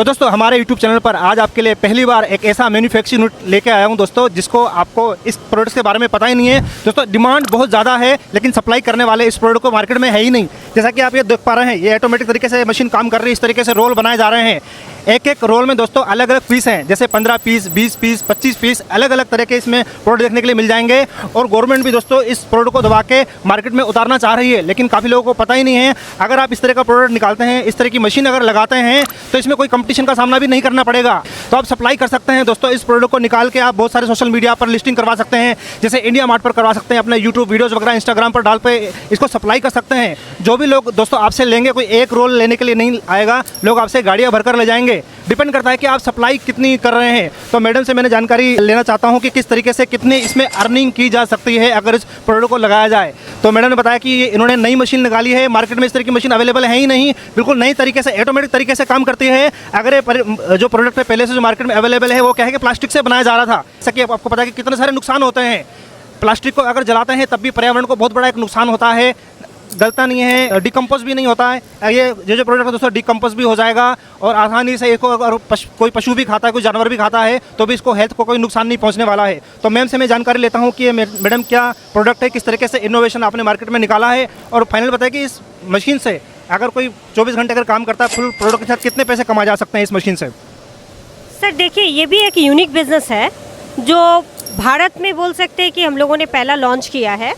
तो दोस्तों हमारे YouTube चैनल पर आज आपके लिए पहली बार एक ऐसा मैन्युफैक्चरिंग यूनिट लेके आया हूं दोस्तों, जिसको आपको इस प्रोडक्ट के बारे में पता ही नहीं है। दोस्तों डिमांड बहुत ज़्यादा है, लेकिन सप्लाई करने वाले इस प्रोडक्ट को मार्केट में है ही नहीं। जैसा कि आप ये देख पा रहे हैं, ये ऑटोमेटिक तरीके से मशीन काम कर रही है। इस तरीके से रोल बनाए जा रहे हैं। एक एक रोल में दोस्तों अलग अलग पीस हैं, जैसे 15 पीस, 20 पीस, 25 पीस, अलग अलग तरह के इसमें प्रोडक्ट देखने के लिए मिल जाएंगे। और गवर्नमेंट भी दोस्तों इस प्रोडक्ट को दबा के मार्केट में उतारना चाह रही है, लेकिन काफ़ी लोगों को पता ही नहीं है। अगर आप इस तरह का प्रोडक्ट निकालते हैं, इस तरह की मशीन अगर लगाते हैं, तो इसमें कोई कंपटीशन का सामना भी नहीं करना पड़ेगा। तो आप सप्लाई कर सकते हैं दोस्तों। इस प्रोडक्ट को निकाल के आप बहुत सारे सोशल मीडिया पर लिस्टिंग करवा सकते हैं, जैसे इंडिया मार्ट पर करवा सकते हैं, अपने यूट्यूब वीडियोज़ वगैरह इंस्टाग्राम पर डाल पे इसको सप्लाई कर सकते हैं। जो भी लोग दोस्तों आपसे लेंगे, कोई एक रोल लेने के लिए नहीं आएगा, लोग आपसे गाड़ियाँ भरकर ले जाएंगे। डिपेंड करता है कि आप सप्लाई कितनी कर रहे हैं। तो मैडम से मैंने जानकारी लेना चाहता हूं कि किस तरीके से कितनी इसमें अर्निंग की जा सकती है अगर इस प्रोडक्ट को लगाया जाए। तो मैडम ने बताया कि इन्होंने नई मशीन निकाली है, मार्केट में इस तरह की मशीन अवेलेबल है ही नहीं, बिल्कुल नई तरीके से ऑटोमेटिक तरीके से काम करती है। अगर ये जो प्रोडक्ट है पहले से जो मार्केट में अवेलेबल है, वो क्या है कि प्लास्टिक से बनाया जा रहा था। जैसा कि आपको पता है कि कितने सारे नुकसान होते हैं। प्लास्टिक को अगर जलाते हैं तब भी पर्यावरण को बहुत बड़ा एक नुकसान होता है, गलता नहीं है, डिकम्पोज भी नहीं होता है। ये जो प्रोडक्ट है दोस्तों डिकम्पोज भी हो जाएगा और आसानी से इसको अगर कोई पशु भी खाता है, कोई जानवर भी खाता है, तो भी इसको हेल्थ को कोई नुकसान नहीं पहुंचने वाला है। तो मैम से मैं जानकारी लेता हूं कि ये मैडम क्या प्रोडक्ट है, किस तरीके से इनोवेशन आपने मार्केट में निकाला है, और फाइनल बताया कि इस मशीन से अगर कोई 24 घंटे अगर काम करता है फुल प्रोडक्ट के साथ, कितने पैसे कमाए जा सकते हैं इस मशीन से। सर देखिए, ये भी एक यूनिक बिजनेस है जो भारत में बोल सकते हैं कि हम लोगों ने पहला लॉन्च किया है।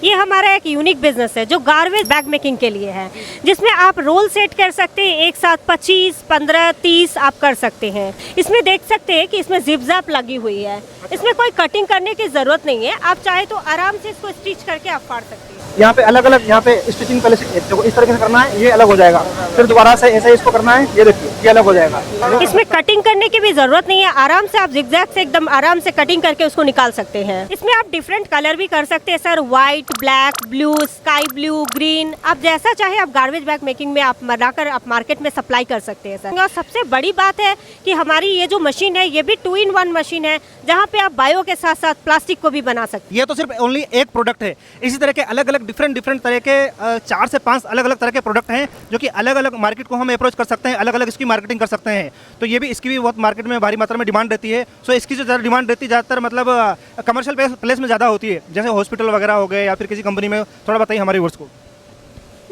ये हमारा एक यूनिक बिजनेस है जो गार्बेज बैग मेकिंग के लिए है, जिसमें आप रोल सेट कर सकते हैं, एक साथ 25, 15, 30 आप कर सकते हैं। इसमें देख सकते हैं कि इसमें जिप जैप लगी हुई है, इसमें कोई कटिंग करने की ज़रूरत नहीं है। आप चाहे तो आराम से इसको स्टिच करके आप फाड़ सकते हैं। यहाँ पे अलग अलग यहाँ पे स्टिचिंग पहले से इस तरीके से करना है, ये अलग हो जाएगा, फिर दोबारा से ऐसे इसको करना है, ये देखिए ये अलग हो जाएगा। इसमें कटिंग करने की भी जरूरत नहीं है, आराम से आप जिगजैग से एकदम आराम से कटिंग करके उसको निकाल सकते हैं। इसमें आप डिफरेंट कलर भी कर सकते हैं sir, white, black, blue, sky blue, green, आप जैसा चाहे आप गार्बेज बैग मेकिंग में आप बनाकर आप मार्केट में सप्लाई कर सकते हैं सर। और सबसे बड़ी बात है कि हमारी ये जो मशीन है, ये भी 2-in-1 मशीन है, जहाँ पे आप बायो के साथ साथ प्लास्टिक को भी बना सकते हैं। ये तो सिर्फ ओनली एक प्रोडक्ट है, इसी तरह के अलग अलग डिफरेंट तरह के 4 से 5 अलग अलग तरह के प्रोडक्ट हैं, जो कि अलग अलग मार्केट को हम अप्रोच कर सकते हैं, अलग अलग इसकी मार्केटिंग कर सकते हैं। तो ये भी इसकी भी बहुत मार्केट में भारी मात्रा में डिमांड रहती है। सो इसकी जो ज़्यादा डिमांड रहती है, ज़्यादातर मतलब कमर्शियल प्लेस में ज़्यादा होती है, जैसे हॉस्पिटल वगैरह हो गए या फिर किसी कंपनी में। थोड़ा बताइए हमारे व्यूअर्स को।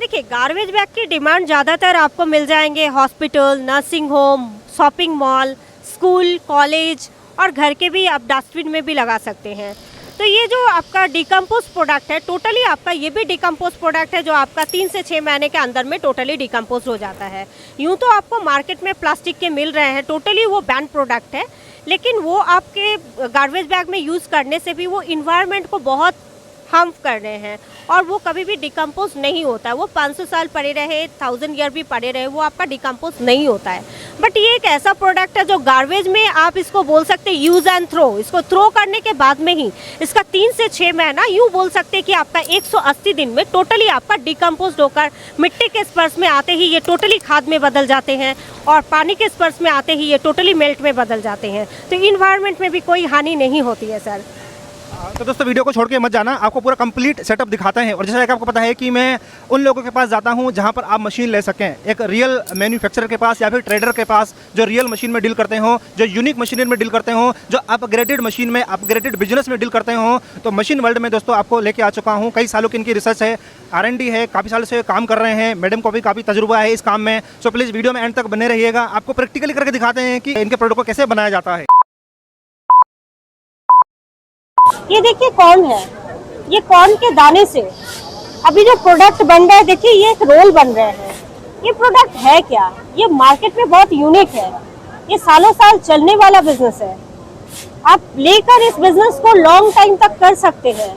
देखिए, गार्बेज बैग की डिमांड ज़्यादातर आपको मिल जाएंगे hospital, nursing home, shopping mall, school, college और घर के भी आप डस्टबिन में भी लगा सकते हैं। तो ये जो आपका डिकम्पोज प्रोडक्ट है, टोटली आपका ये भी डिकम्पोज प्रोडक्ट है, जो आपका 3 से 6 महीने के अंदर में टोटली डिकम्पोज हो जाता है। यूँ तो आपको मार्केट में प्लास्टिक के मिल रहे हैं, टोटली वो बैन प्रोडक्ट है, लेकिन वो आपके गार्बेज बैग में यूज़ करने से भी वो इन्वायरमेंट को बहुत हार्म कर रहे हैं, और वो कभी भी डिकम्पोज नहीं होता है। वो 500 साल पड़े रहे, 1000 ईयर भी पड़े रहे, वो आपका डिकम्पोज नहीं होता है। बट ये एक ऐसा प्रोडक्ट है जो गार्बेज में आप इसको बोल सकते हैं यूज़ एंड थ्रो। इसको थ्रो करने के बाद में ही इसका 3 से 6 महीना यूँ बोल सकते हैं कि आपका 180 दिन में टोटली आपका डिकम्पोज होकर मिट्टी के स्पर्श में आते ही ये टोटली खाद में बदल जाते हैं, और पानी के स्पर्श में आते ही ये टोटली मेल्ट में बदल जाते हैं। तो इन्वायरमेंट में भी कोई हानि नहीं होती है सर। तो दोस्तों वीडियो को छोड़ के मत जाना, आपको पूरा कंप्लीट सेटअप दिखाते हैं। और जैसा कि आपको पता है कि मैं उन लोगों के पास जाता हूं जहां पर आप मशीन ले सकें, एक रियल मैन्युफैक्चरर के पास या फिर ट्रेडर के पास, जो रियल मशीन में डील करते हों, जो यूनिक मशीन में डील करते हों, जो अपग्रेडेड मशीन में, अपग्रेडेड बिजनेस में डील करते हों। तो मशीन वर्ल्ड में दोस्तों आपको लेके आ चुका हूँ। कई सालों की इनकी रिसर्च है, R&D है, काफ़ी सालों से काम कर रहे हैं। मैडम को भी काफ़ी तजुर्बा है इस काम में। सो प्लीज़ वीडियो में एंड तक बने रहिएगा, आपको प्रैक्टिकली करके दिखाते हैं कि इनके प्रोडक्ट को कैसे बनाया जाता है। ये देखिए कॉर्न है, ये कॉर्न के दाने से अभी जो प्रोडक्ट बन रहा है, देखिए ये एक रोल बन रहे हैं। ये प्रोडक्ट है क्या? ये मार्केट में बहुत यूनिक है, ये सालों साल चलने वाला बिजनेस है। आप लेकर इस बिजनेस को लॉन्ग टाइम तक कर सकते हैं।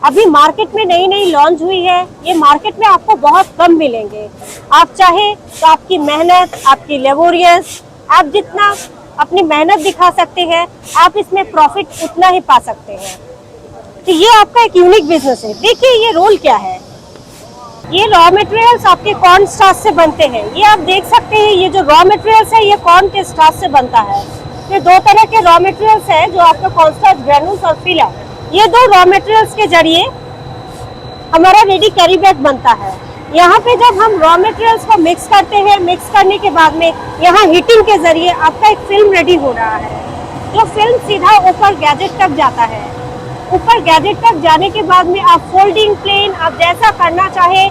अभी मार्केट में नई लॉन्च हुई है, ये मार्केट में आपको बहुत कम मिलेंगे। आप चाहे तो आपकी मेहनत, आपकी लेबोरियस, आप जितना अपनी मेहनत दिखा सकते हैं, आप इसमें प्रॉफिट उतना ही पा सकते हैं। तो ये आपका एक यूनिक बिजनेस है। देखिए ये रोल क्या है, ये रॉ मटेरियल्स आपके कॉर्न स्टार्च से बनते हैं। ये आप देख सकते हैं, ये जो रॉ मटेरियल्स है ये कॉर्न के स्टार्च से बनता है। ये 2 तरह के रॉ मटेरियल्स है, जो आपका कॉर्न स्टार्च ग्रैन्यूल्स और फिलर। ये 2 रॉ मटेरियल्स के जरिए हमारा रेडी कैरी बैग बनता है। यहाँ पे जब हम रॉ मटेरियल्स को मिक्स करते हैं, मिक्स करने के बाद में यहाँ हीटिंग के जरिए आपका एक फिल्म रेडी हो रहा है, जो फिल्म सीधा ऊपर गैजेट तक जाता है। ऊपर गैजेट तक जाने के बाद में आप फोल्डिंग, प्लेन, आप जैसा करना चाहे,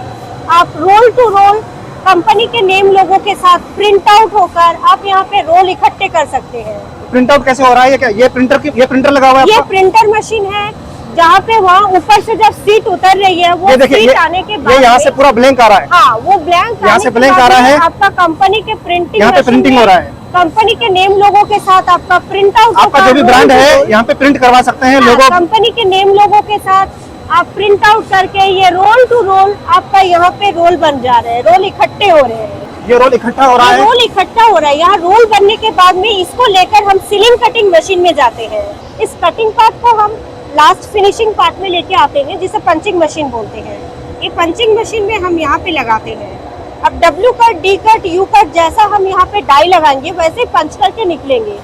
आप रोल टू रोल कंपनी के नेम लोगों के साथ प्रिंट आउट होकर आप यहाँ पे रोल इकट्ठे कर सकते हैं। प्रिंट आउट कैसे हो रहा है? ये क्या ये प्रिंटर लगा हुआ है ये आपका? प्रिंटर मशीन है, जहाँ पे वहाँ ऊपर से जब सीट उतर रही है, वो ये देखिए, सीट ये आने के ये बाद यहाँ से पूरा ब्लैंक आ रहा है। हाँ, वो ब्लैंक यहाँ से ब्लैंक आ रहा है, आपका कंपनी के प्रिंटिंग, यहाँ पे प्रिंटिंग हो रहा है, कंपनी के नेम लोगों के साथ आपका प्रिंट आउट, आपका जो भी ब्रांड है यहाँ पे प्रिंट करवा सकते हैं लोगो। कंपनी के नेम लोगों के साथ आप प्रिंट आउट करके ये रोल टू रोल आपका यहाँ पे रोल बन जा रहे हैं, रोल इकट्ठे हो रहे हैं। ये रोल इकट्ठा हो रहा है, रोल इकट्ठा हो रहा है। यहाँ रोल बनने के बाद में इसको लेकर हम सीलिंग कटिंग मशीन में जाते हैं। इस कटिंग पार्ट को हम लास्ट फिनिशिंग पार्ट में लेके आते हैं, जिसे पंचिंग मशीन बोलते हैं। ये पंचिंग मशीन में हम यहाँ पे लगाते हैं। अब W cut, D cut, you cut जैसा हम यहाँ पे डाई लगाएंगे वैसे पंच करके निकलेंगे।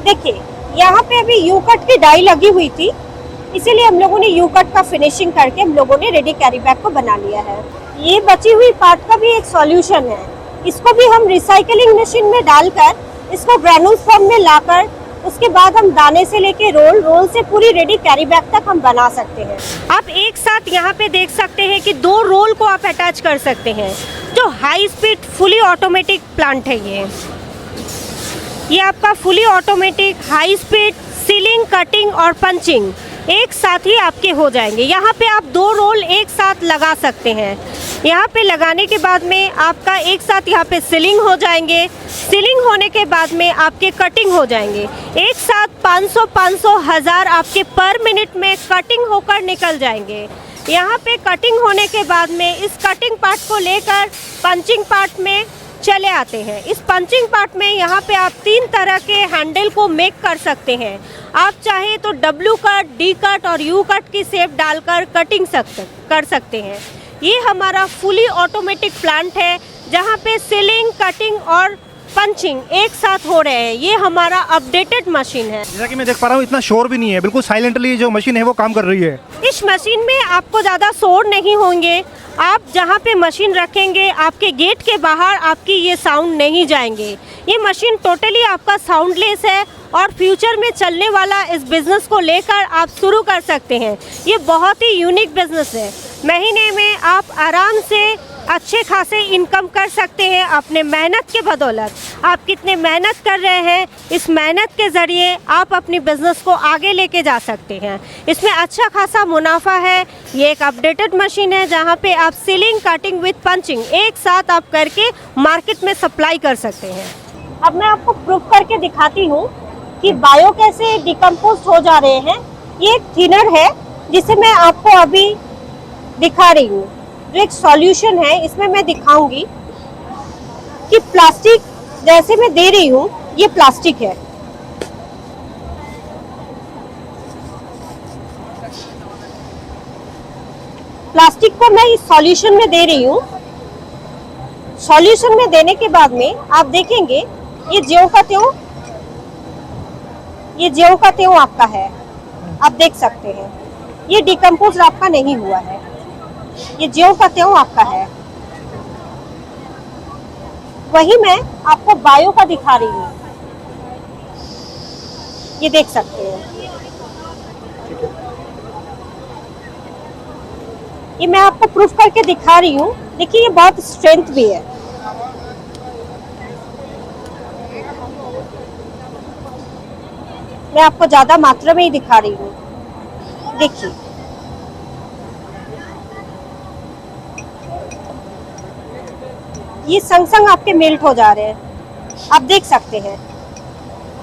देखिए यहाँ पे अभी यू कट की डाई लगी हुई थी, इसीलिए हम लोगों ने यू कट का फिनिशिंग करके हम लोगों ने रेडी कैरी बैग को बना लिया है। ये बची हुई पार्ट का भी एक सॉल्यूशन है, इसको भी हम रिसाइकलिंग मशीन में डालकर इसको ग्रैनुल फॉर्म में लाकर उसके बाद हम दाने से लेके रोल से पूरी रेडी कैरी बैग तक हम बना सकते हैं। आप एक साथ यहाँ पे देख सकते हैं कि 2 रोल को आप अटैच कर सकते हैं। जो high speed fully automatic plant है, ये आपका fully automatic high speed ceiling, cutting और पंचिंग एक साथ ही आपके हो जाएंगे। यहाँ पे आप 2 रोल एक साथ लगा सकते हैं। यहाँ पे लगाने के बाद में आपका एक साथ यहाँ पे सीलिंग हो जाएंगे, सीलिंग होने के बाद में आपके कटिंग हो जाएंगे। एक साथ 500 1000 आपके पर मिनट में कटिंग होकर निकल जाएंगे। यहाँ पे कटिंग होने के बाद में इस कटिंग पार्ट को लेकर पंचिंग पार्ट में चले आते हैं। इस पंचिंग पार्ट में यहाँ पे आप 3 तरह के हैंडल को मेक कर सकते हैं। आप चाहे तो डब्ल्यू कट, डी कट और यू कट की शेप डालकर कटिंग कर सकते हैं। ये हमारा फुली ऑटोमेटिक प्लांट है, जहाँ पे सीलिंग, कटिंग और पंचिंग एक साथ हो रहे हैं। ये हमारा अपडेटेड मशीन है। जैसा कि मैं देख पा रहा हूँ इतना शोर भी नहीं है, बिल्कुल साइलेंटली जो मशीन है वो काम कर रही है। इस मशीन में आपको ज़्यादा शोर नहीं होंगे। आप जहाँ पे मशीन रखेंगे आपके गेट के बाहर आपकी ये साउंड नहीं जाएंगे। ये मशीन टोटली आपका साउंडलेस है और फ्यूचर में चलने वाला इस बिज़नेस को लेकर आप शुरू कर सकते हैं। ये बहुत ही यूनिक बिज़नेस है। महीने में आप आराम से अच्छे खासे इनकम कर सकते हैं अपने मेहनत के बदौलत। आप कितने मेहनत कर रहे हैं, इस मेहनत के ज़रिए आप अपनी बिज़नेस को आगे लेके जा सकते हैं। इसमें अच्छा खासा मुनाफा है। ये एक अपडेटेड मशीन है, जहाँ पे आप सीलिंग, कटिंग विथ पंचिंग एक साथ आप करके मार्केट में सप्लाई कर सकते हैं। अब मैं आपको प्रूफ करके दिखाती हूँ कि बायो कैसे डिकम्पोज हो जा रहे हैं। ये एक थिनर है जिसे मैं आपको अभी दिखा रही हूँ, जो एक सॉल्यूशन है। इसमें मैं दिखाऊंगी कि प्लास्टिक जैसे मैं दे रही हूँ, ये प्लास्टिक है। प्लास्टिक को मैं इस सॉल्यूशन में दे रही हूँ। सॉल्यूशन में देने के बाद में आप देखेंगे ये ज्यों का त्यों, ये ज्यों का त्यों आपका है। आप देख सकते हैं ये डिकम्पोज आपका नहीं हुआ है, ये ज्यों का त्यों आपका है। वही मैं आपको बायो का दिखा रही हूँ, ये देख सकते हैं। ये मैं आपको प्रूफ करके दिखा रही हूँ। देखिए ये बहुत स्ट्रेंथ भी है। मैं आपको ज्यादा मात्रा में ही दिखा रही हूँ। देखिए ये संग संग आपके मेल्ट हो जा रहे हैं। आप देख सकते हैं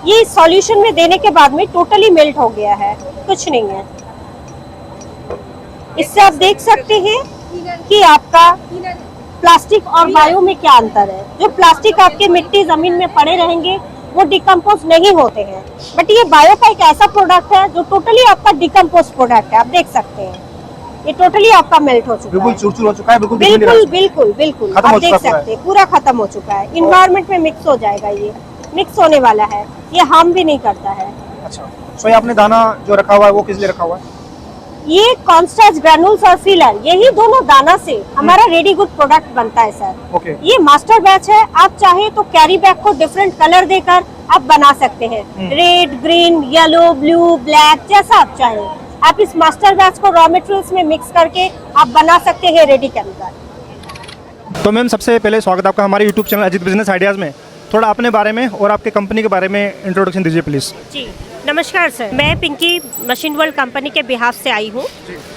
ये सॉल्यूशन में देने के बाद में टोटली मेल्ट हो गया है, कुछ नहीं है। इससे आप देख सकते हैं कि आपका प्लास्टिक और बायो में क्या अंतर है। जो प्लास्टिक आपके मिट्टी जमीन में पड़े रहेंगे वो डिकम्पोज नहीं होते हैं, बट ये बायो का एक ऐसा प्रोडक्ट है जो टोटली आपका डिकम्पोज प्रोडक्ट है। आप देख सकते हैं ये टोटली आपका मेल्ट हो चुका है, बिल्कुल चूर हो चुका है, बिल्कुल बिल्कुल आप देख सकते हैं पूरा खत्म हो चुका है। इन्वायरमेंट में मिक्स हो जाएगा, ये मिक्स होने वाला है, ये हार्म भी नहीं करता है। अच्छा, तो ये आपने दाना जो रखा हुआ है वो किस लिए रखा हुआ है? ये कॉर्नस्टार्च ग्रैन्यूल्स और फीलर, यही दोनों दाना से हमारा रेडी गुड प्रोडक्ट बनता है सर। ओके। ये मास्टर बैच है, आप चाहे तो कैरी बैग को डिफरेंट कलर देकर आप बना सकते हैं, red, green, yellow, blue, black, जैसा आप चाहे। आप इस मास्टर बैच को रॉ मटेरियल्स में मिक्स करके आप बना सकते हैं रेडी कैरी बैग। तो मैम सबसे पहले स्वागत आपका हमारे YouTube channel Ajit business ideas में। थोड़ा अपने बारे में और आपके कंपनी के बारे में इंट्रोडक्शन दीजिए प्लीज़। जी नमस्कार सर, मैं पिंकी मशीन वर्ल्ड कंपनी के बिहाफ से आई हूँ।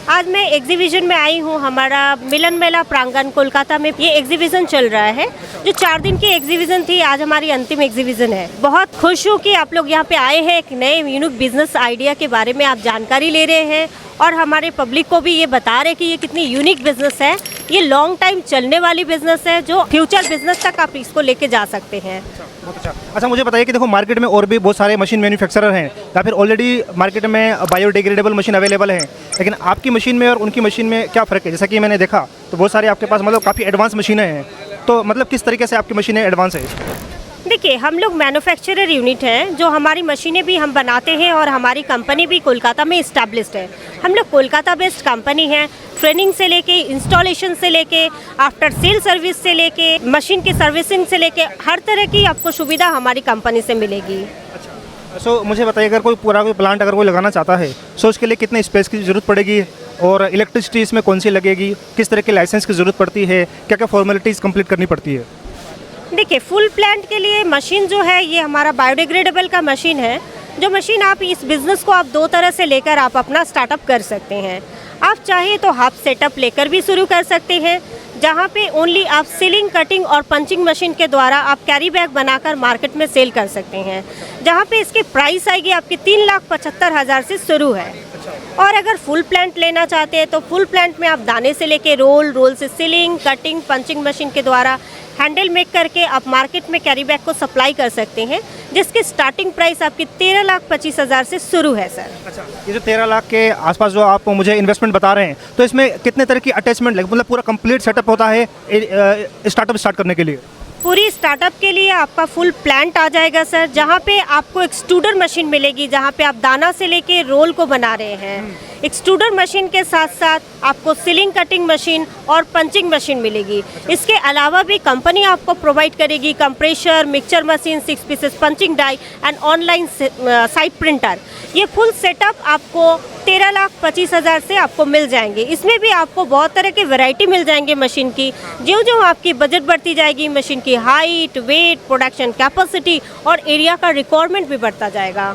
आज मैं एग्जीबिशन में आई हूँ, हमारा मिलन मेला प्रांगण कोलकाता में ये एग्जीबिशन चल रहा है, जो 4 दिन की एग्जीबिशन थी। आज हमारी अंतिम एग्जीबिशन है। बहुत खुश हूँ कि आप लोग यहाँ पे आए हैं, एक नए यूनिक बिजनेस आइडिया के बारे में आप जानकारी ले रहे हैं और हमारे पब्लिक को भी ये बता रहे हैं कि ये कितनी यूनिक बिजनेस है। ये लॉन्ग टाइम चलने वाली बिजनेस है, जो फ्यूचर बिजनेस तक आप इसको लेके जा सकते हैं। बहुत अच्छा। अच्छा मुझे बताइए कि देखो मार्केट में और भी बहुत सारे मशीन मैन्युफैक्चरर हैं या फिर ऑलरेडी मार्केट में बायोडिग्रेडेबल मशीन अवेलेबल हैं, लेकिन आपकी मशीन में और उनकी मशीन में क्या फ़र्क है? जैसा कि मैंने देखा तो बहुत सारे आपके पास मतलब काफ़ी एडवांस मशीनें हैं, तो मतलब किस तरीके से आपकी मशीनें एडवांस है? देखिए, हम लोग मैन्युफैक्चरर यूनिट हैं, जो हमारी मशीनें भी हम बनाते हैं और हमारी कंपनी भी कोलकाता में इस्टेब्लिश्ड है। हम लोग कोलकाता बेस्ड कंपनी है। ट्रेनिंग से लेके, इंस्टॉलेशन से लेके, आफ्टर सेल सर्विस से लेके, मशीन की सर्विसिंग से लेके, हर तरह की आपको सुविधा हमारी कंपनी से मिलेगी। सो मुझे बताइए अगर कोई प्लांट अगर कोई लगाना चाहता है, सो उसके लिए कितने स्पेस की ज़रूरत पड़ेगी और इलेक्ट्रिसिटी इसमें कौन सी लगेगी, किस तरह के लाइसेंस की ज़रूरत पड़ती है, क्या क्या फॉर्मेलिटीज़ कंप्लीट करनी पड़ती है? देखिए, फुल प्लांट के लिए मशीन जो है ये हमारा बायोडिग्रेडेबल का मशीन है। जो मशीन आप इस बिज़नेस को आप 2 तरह से लेकर आप अपना स्टार्टअप कर सकते हैं। आप चाहे तो हाफ सेटअप लेकर भी शुरू कर सकते हैं, जहाँ पे ओनली आप सीलिंग, कटिंग और पंचिंग मशीन के द्वारा आप कैरी बैग बनाकर मार्केट में सेल कर सकते हैं, जहाँ पे इसकी प्राइस आएगी आपकी 3,75,000 से शुरू है। और अगर फुल प्लांट लेना चाहते हैं तो फुल प्लांट में आप दाने से लेके रोल से सीलिंग, कटिंग, पंचिंग मशीन के द्वारा हैंडल मेक करके आप मार्केट में कैरी बैग को सप्लाई कर सकते हैं, जिसकी स्टार्टिंग प्राइस आपकी 13,25,000 से शुरू है सर। अच्छा, ये जो 13 लाख के आसपास जो आप मुझे इन्वेस्टमेंट बता रहे हैं, तो इसमें कितने तरह की अटैचमेंट लगे, मतलब पूरा कंप्लीट सेटअप होता है स्टार्टअप स्टार्ट करने के लिए? पूरी स्टार्टअप के लिए आपका फुल प्लांट आ जाएगा सर, जहाँ पे आपको एक्सट्रूडर मशीन मिलेगी, जहाँ पे आप दाना से लेके रोल को बना रहे हैं। एक्सट्रूडर मशीन के साथ साथ आपको सीलिंग, कटिंग मशीन और पंचिंग मशीन मिलेगी। इसके अलावा भी कंपनी आपको प्रोवाइड करेगी compressor, mixture machine, 6 pieces punching die and online side printer. ये फुल सेटअप आपको 13,25,000 से आपको मिल जाएंगे। इसमें भी आपको बहुत तरह की वैरायटी मिल जाएंगे मशीन की। जो आपकी बजट बढ़ती जाएगी, मशीन की हाइट, वेट, प्रोडक्शन कैपेसिटी और एरिया का रिक्वायरमेंट भी बढ़ता जाएगा।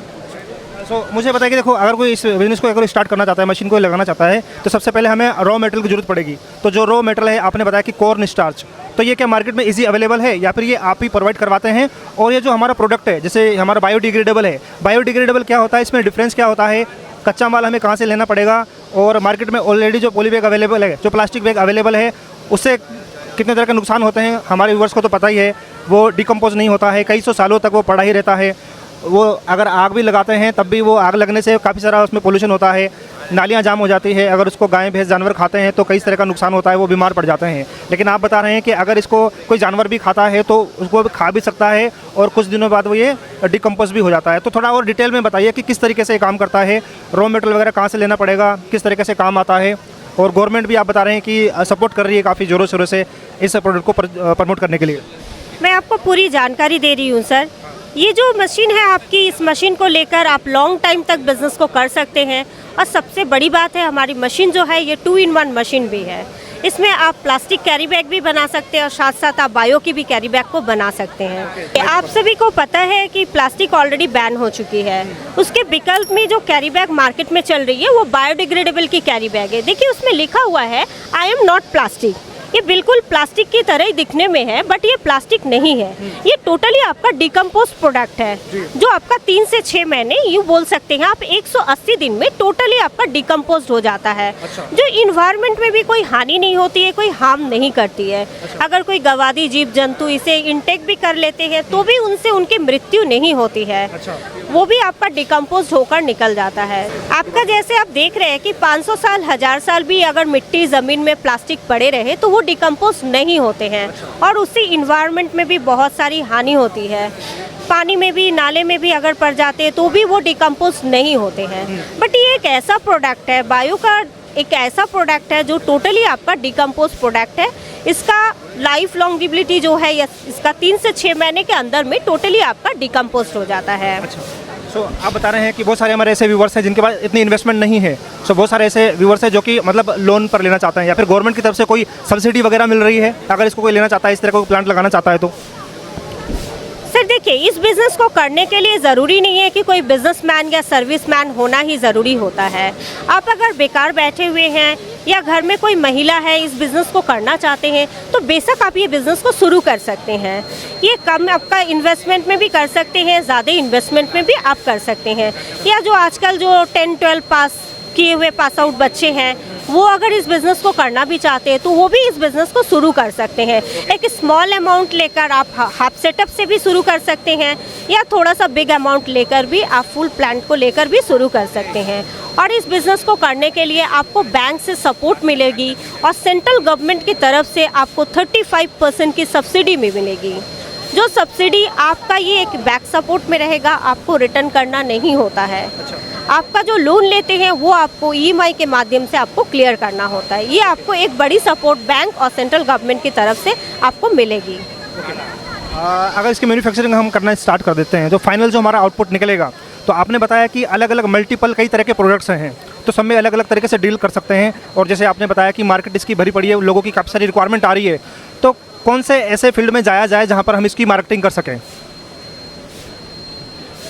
सो मुझे बताइए कि देखो अगर कोई इस बिज़नेस को अगर स्टार्ट करना चाहता है, मशीन को लगाना चाहता है, तो सबसे पहले हमें रॉ मटेरियल की जरूरत पड़ेगी। तो जो रॉ मटेरियल है आपने बताया कि कॉर्न स्टार्च, तो ये क्या मार्केट में इजी अवेलेबल है या फिर ये आप ही प्रोवाइड करवाते हैं? और ये जो हमारा प्रोडक्ट है, जैसे हमारा बायोडिग्रेडेबल है, बायोडिग्रेडेबल क्या होता है, इसमें डिफरेंस क्या होता है, कच्चा माल हमें कहाँ से लेना पड़ेगा, और मार्केट में ऑलरेडी जो पॉली बैग अवेलेबल है, जो प्लास्टिक बैग अवेलेबल है, उससे कितने तरह के नुकसान होते हैं हमारे व्यूअर्स को तो पता ही है। वो डिकम्पोज नहीं होता है, कई सौ सालों तक वो पड़ा ही रहता है। वो अगर आग भी लगाते हैं तब भी वो आग लगने से काफ़ी सारा उसमें पोल्यूशन होता है, नालियाँ जाम हो जाती है। अगर उसको गाय भैंस जानवर खाते हैं तो कई तरह का नुकसान होता है, वो बीमार पड़ जाते हैं। लेकिन आप बता रहे हैं कि अगर इसको कोई जानवर भी खाता है तो उसको खा भी सकता है और कुछ दिनों बाद वो ये डिकम्पोज भी हो जाता है। तो थोड़ा और डिटेल में बताइए कि किस तरीके से ये काम करता है, रॉ मटेरियल वगैरह कहाँ से लेना पड़ेगा, किस तरीके से काम आता है, और गवर्नमेंट भी आप बता रहे हैं कि सपोर्ट कर रही है काफ़ी ज़ोरों शोरों से इस प्रोडक्ट को प्रमोट करने के लिए। मैं आपको पूरी जानकारी दे रही हूँ सर। ये जो मशीन है आपकी, इस मशीन को लेकर आप लॉन्ग टाइम तक बिजनेस को कर सकते हैं। और सबसे बड़ी बात है, हमारी मशीन जो है ये 2-in-1 मशीन भी है। इसमें आप प्लास्टिक कैरी बैग भी बना सकते हैं और साथ साथ आप बायो की भी कैरी बैग को बना सकते हैं। आप सभी को पता है कि प्लास्टिक ऑलरेडी बैन हो चुकी है। उसके विकल्प में जो कैरी बैग मार्केट में चल रही है वो बायोडिग्रेडेबल की कैरी बैग है। देखिए, उसमें लिखा हुआ है आई एम नॉट प्लास्टिक। ये बिल्कुल प्लास्टिक की तरह ही दिखने में है, बट ये प्लास्टिक नहीं है। ये टोटली आपका डिकम्पोज प्रोडक्ट है, जो आपका 3 से 6 महीने, यूँ बोल सकते हैं आप 180 दिन में टोटली आपका डिकम्पोज हो जाता है। जो इन्वायरमेंट में भी कोई हानि नहीं होती है, कोई हार्म नहीं करती है। अगर कोई गवादी जीव जंतु इसे इंटेक भी कर लेते हैं तो भी उनसे उनकी मृत्यु नहीं होती है। वो भी आपका डिकम्पोज होकर निकल जाता है। आपका जैसे आप देख रहे हैं कि 500 साल, 1000 साल भी अगर मिट्टी ज़मीन में प्लास्टिक पड़े रहे तो वो डिकम्पोज नहीं होते हैं और उससे इन्वायरमेंट में भी बहुत सारी हानि होती है। पानी में भी, नाले में भी अगर पड़ जाते हैं तो भी वो डिकम्पोज नहीं होते हैं। बट ये एक ऐसा प्रोडक्ट है, बायो का एक ऐसा प्रोडक्ट है जो टोटली आपका डिकम्पोज प्रोडक्ट है। इसका लाइफ लॉन्गिविलिटी जो है इसका 3 से 6 महीने के अंदर में टोटली आपका डिकम्पोज हो जाता है। अच्छा, सो आप बता रहे हैं कि बहुत सारे हमारे ऐसे व्यूवर्स हैं जिनके पास इतनी इन्वेस्टमेंट नहीं है। सो बहुत सारे ऐसे व्यूवर्स हैं जो कि मतलब लोन पर लेना चाहते हैं या फिर गवर्नमेंट की तरफ से कोई सब्सिडी वगैरह मिल रही है, अगर इसको कोई लेना चाहता है, इस तरह का प्लांट लगाना चाहता है तो? सर देखिए, इस बिज़नेस को करने के लिए ज़रूरी नहीं है कि कोई बिजनेसमैन या सर्विसमैन होना ही ज़रूरी होता है। आप अगर बेकार बैठे हुए हैं या घर में कोई महिला है इस बिज़नेस को करना चाहते हैं तो बेशक आप ये बिज़नेस को शुरू कर सकते हैं। ये कम आपका इन्वेस्टमेंट में भी कर सकते हैं, ज़्यादा इन्वेस्टमेंट में भी आप कर सकते हैं। या जो आजकल जो 10-12 पास किए हुए पास आउट बच्चे हैं वो अगर इस बिज़नेस को करना भी चाहते हैं तो वो भी इस बिज़नेस को शुरू कर सकते हैं। एक स्मॉल अमाउंट लेकर आप हाफ सेटअप से भी शुरू कर सकते हैं या थोड़ा सा बिग अमाउंट लेकर भी आप फुल प्लांट को लेकर भी शुरू कर सकते हैं। और इस बिज़नेस को करने के लिए आपको बैंक से सपोर्ट मिलेगी और सेंट्रल गवर्नमेंट की तरफ से आपको 35% की सब्सिडी भी मिलेगी। जो सब्सिडी आपका ये एक बैक सपोर्ट में रहेगा, आपको रिटर्न करना नहीं होता है। आपका जो लोन लेते हैं वो आपको ईएमआई के माध्यम से आपको क्लियर करना होता है। ये आपको एक बड़ी सपोर्ट बैंक और सेंट्रल गवर्नमेंट की तरफ से आपको मिलेगी। अगर इसकी मैन्युफैक्चरिंग हम करना स्टार्ट कर देते हैं तो फाइनल जो हमारा आउटपुट निकलेगा, तो आपने बताया कि अलग अलग मल्टीपल कई तरह के प्रोडक्ट्स हैं तो सब में अलग अलग तरीके से डील कर सकते हैं। और जैसे आपने बताया कि मार्केट इसकी भरी पड़ी है, लोगों की काफ़ी सारी रिक्वायरमेंट आ रही है, तो कौन से ऐसे फील्ड में जाया जाए जहाँ पर हम इसकी मार्केटिंग कर सकें?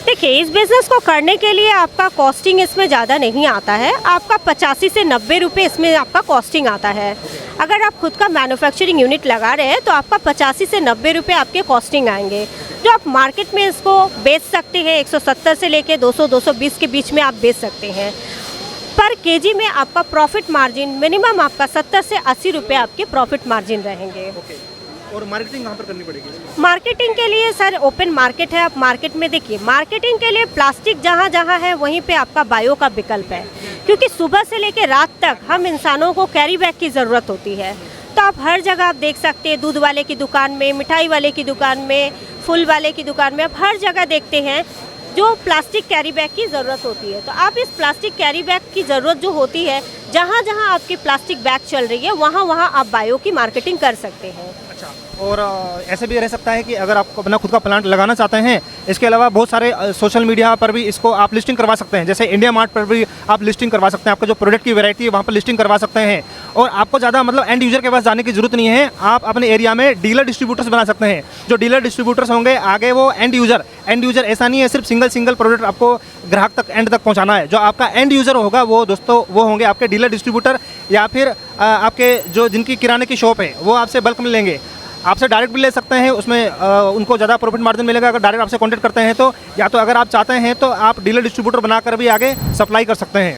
देखिए, इस बिज़नेस को करने के लिए आपका कॉस्टिंग इसमें ज़्यादा नहीं आता है। आपका 85 से 90 रुपये इसमें आपका कॉस्टिंग आता है। अगर आप खुद का मैन्युफैक्चरिंग यूनिट लगा रहे हैं तो आपका 85 से 90 रुपये आपके कॉस्टिंग आएंगे, जो आप मार्केट में इसको बेच सकते हैं 170 से लेके 200-220 के बीच में आप बेच सकते हैं। पर केजी में आपका प्रॉफिट मार्जिन मिनिमम आपका 70 से 80 रुपये आपके प्रॉफिट मार्जिन रहेंगे। और मार्केटिंग कहाँ पर करनी पड़ेगी? मार्केटिंग के लिए सर ओपन मार्केट है। आप मार्केट में देखिए, मार्केटिंग के लिए प्लास्टिक जहाँ जहाँ है वहीं पे आपका बायो का विकल्प है, क्योंकि सुबह से लेकर रात तक हम इंसानों को कैरी बैग की ज़रूरत होती है। तो आप हर जगह आप देख सकते हैं, दूध वाले की दुकान में, मिठाई वाले की दुकान में, फूल वाले की दुकान में, आप हर जगह देखते हैं जो प्लास्टिक कैरी बैग की ज़रूरत होती है। तो आप इस प्लास्टिक कैरी बैग की ज़रूरत जो होती है, जहाँ जहाँ आपकी प्लास्टिक बैग चल रही है वहाँ वहाँ आप बायो की मार्केटिंग कर सकते हैं। अच्छा, और ऐसे भी रह सकता है कि अगर आप अपना खुद का प्लांट लगाना चाहते हैं, इसके अलावा बहुत सारे सोशल मीडिया पर भी इसको आप लिस्टिंग करवा सकते हैं। जैसे इंडिया मार्ट पर भी आप लिस्टिंग करवा सकते हैं, आपका जो प्रोडक्ट की वैरायटी है वहाँ पर लिस्टिंग करवा सकते हैं। और आपको ज़्यादा मतलब एंड यूजर के पास जाने की जरूरत नहीं है, आप अपने एरिया में डीलर डिस्ट्रीब्यूटर्स बना सकते हैं। जो डीलर डिस्ट्रीब्यूटर्स होंगे आगे वो एंड यूजर ऐसा नहीं है सिर्फ सिंगल प्रोडक्ट आपको ग्राहक तक एंड तक पहुँचाना है। जो आपका एंड यूजर होगा वो दोस्तों वो होंगे आपके डीलर डिस्ट्रीब्यूटर या फिर आपके जो जिनकी किराने की शॉप है वो आपसे बल्क में लेंगे, आपसे डायरेक्ट भी ले सकते हैं, उसमें उनको ज़्यादा प्रॉफिट मार्जिन मिलेगा अगर डायरेक्ट आपसे कांटेक्ट करते हैं तो। या तो अगर आप चाहते हैं तो आप डीलर डिस्ट्रीब्यूटर बनाकर भी आगे सप्लाई कर सकते हैं।